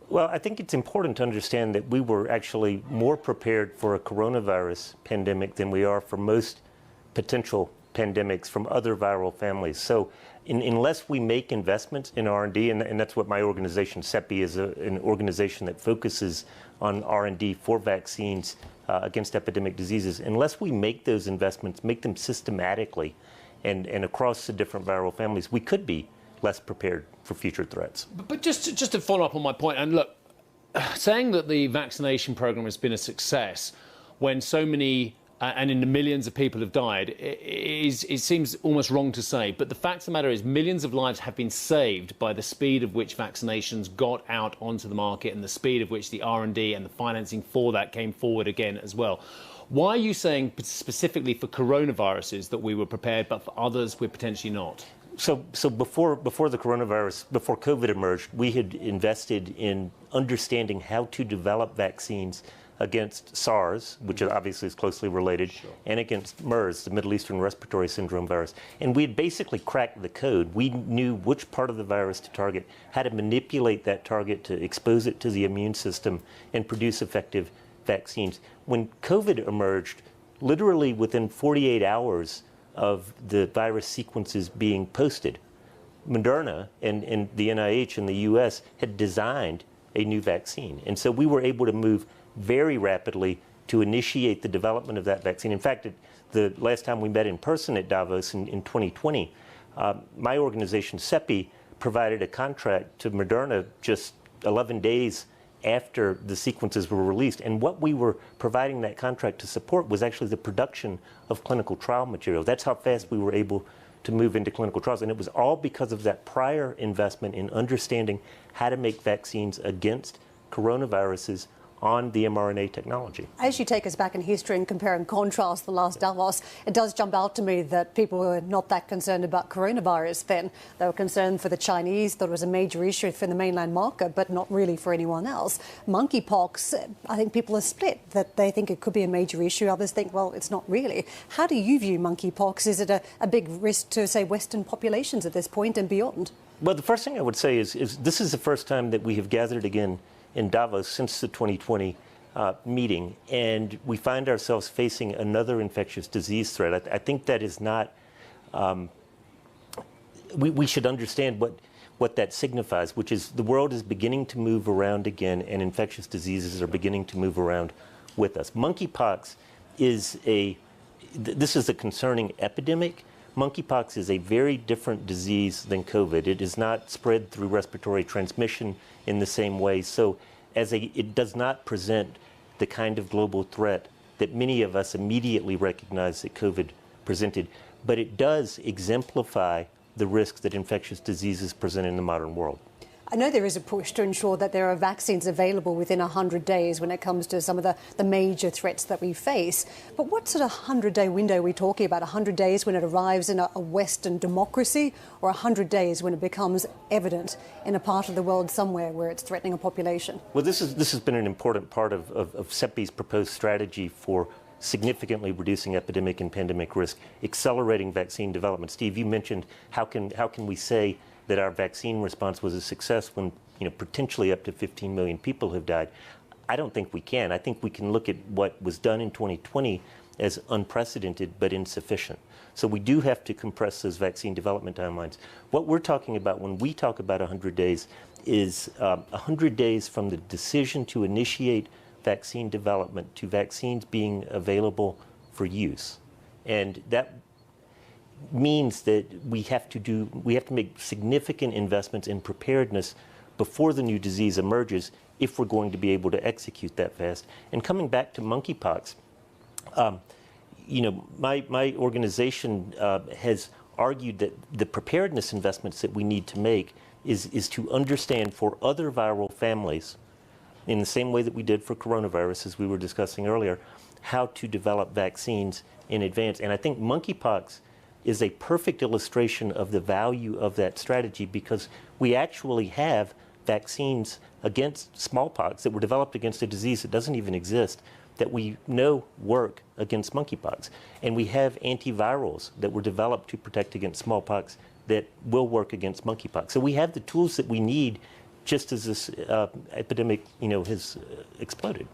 Well, I think it's important to understand that we were actually more prepared for a coronavirus pandemic than we are for most potential pandemics from other viral families. So unless we make investments in R&D, and that's what my organization, CEPI, is an organization that focuses on R&D for vaccines against epidemic diseases, unless we make those investments, make them systematically and across the different viral families, we could be less prepared for future threats. But just to follow up on my point, and look, saying that the vaccination program has been a success when so many and in the millions of people have died, it seems almost wrong to say. But the fact of the matter is millions of lives have been saved by the speed of which vaccinations got out onto the market and the speed of which the R&D and the financing for that came forward again as well. Why are you saying specifically for coronaviruses that we were prepared, but for others we're potentially not? So before the coronavirus, before COVID emerged, we had invested in understanding how to develop vaccines against SARS, which obviously is closely related, sure, and against MERS, the Middle Eastern Respiratory Syndrome virus. And we had basically cracked the code. We knew which part of the virus to target, how to manipulate that target to expose it to the immune system and produce effective vaccines. When COVID emerged, literally within 48 hours of the virus sequences being posted, Moderna and the NIH in the US had designed a new vaccine. And so we were able to move very rapidly to initiate the development of that vaccine. In fact, the last time we met in person at Davos in 2020, my organization, CEPI, provided a contract to Moderna just 11 days after the sequences were released. And what we were providing that contract to support was actually the production of clinical trial material. That's how fast we were able to move into clinical trials. And it was all because of that prior investment in understanding how to make vaccines against coronaviruses on the mRNA technology. As you take us back in history and compare and contrast the last Davos, it does jump out to me that people were not that concerned about coronavirus then. They were concerned for the Chinese, thought it was a major issue for the mainland market, but not really for anyone else. Monkeypox, I think people are split, that they think it could be a major issue. Others think, well, it's not really. How do you view monkeypox? Is it a big risk to, say, Western populations at this point and beyond? Well, the first thing I would say is this is the first time that we have gathered again in Davos since the 2020 meeting, and we find ourselves facing another infectious disease threat. I think that is not, we should understand what that signifies, which is the world is beginning to move around again, and infectious diseases are beginning to move around with us. Monkeypox is this is a concerning epidemic. Monkeypox is a very different disease than COVID. It is not spread through respiratory transmission in the same way. So it does not present the kind of global threat that many of us immediately recognize that COVID presented. But it does exemplify the risks that infectious diseases present in the modern world. I know there is a push to ensure that there are vaccines available within 100 days when it comes to some of the major threats that we face. But what sort of 100-day window are we talking about? 100 days when it arrives in a Western democracy, or 100 days when it becomes evident in a part of the world somewhere where it's threatening a population? Well, this has been an important part of CEPI's proposed strategy for significantly reducing epidemic and pandemic risk, accelerating vaccine development. Steve, you mentioned how can we say that our vaccine response was a success when potentially up to 15 million people have died. I don't think we can. I think we can look at what was done in 2020 as unprecedented but insufficient. So we do have to compress those vaccine development timelines. What we're talking about when we talk about 100 days is 100 days from the decision to initiate vaccine development to vaccines being available for use. And that means that we have to make significant investments in preparedness before the new disease emerges if we're going to be able to execute that fast. And coming back to monkeypox, my organization has argued that the preparedness investments that we need to make is to understand for other viral families, in the same way that we did for coronavirus, as we were discussing earlier, how to develop vaccines in advance. And I think monkeypox is a perfect illustration of the value of that strategy, because we actually have vaccines against smallpox that were developed against a disease that doesn't even exist, that we know work against monkeypox. And we have antivirals that were developed to protect against smallpox that will work against monkeypox. So we have the tools that we need just as this epidemic, has exploded.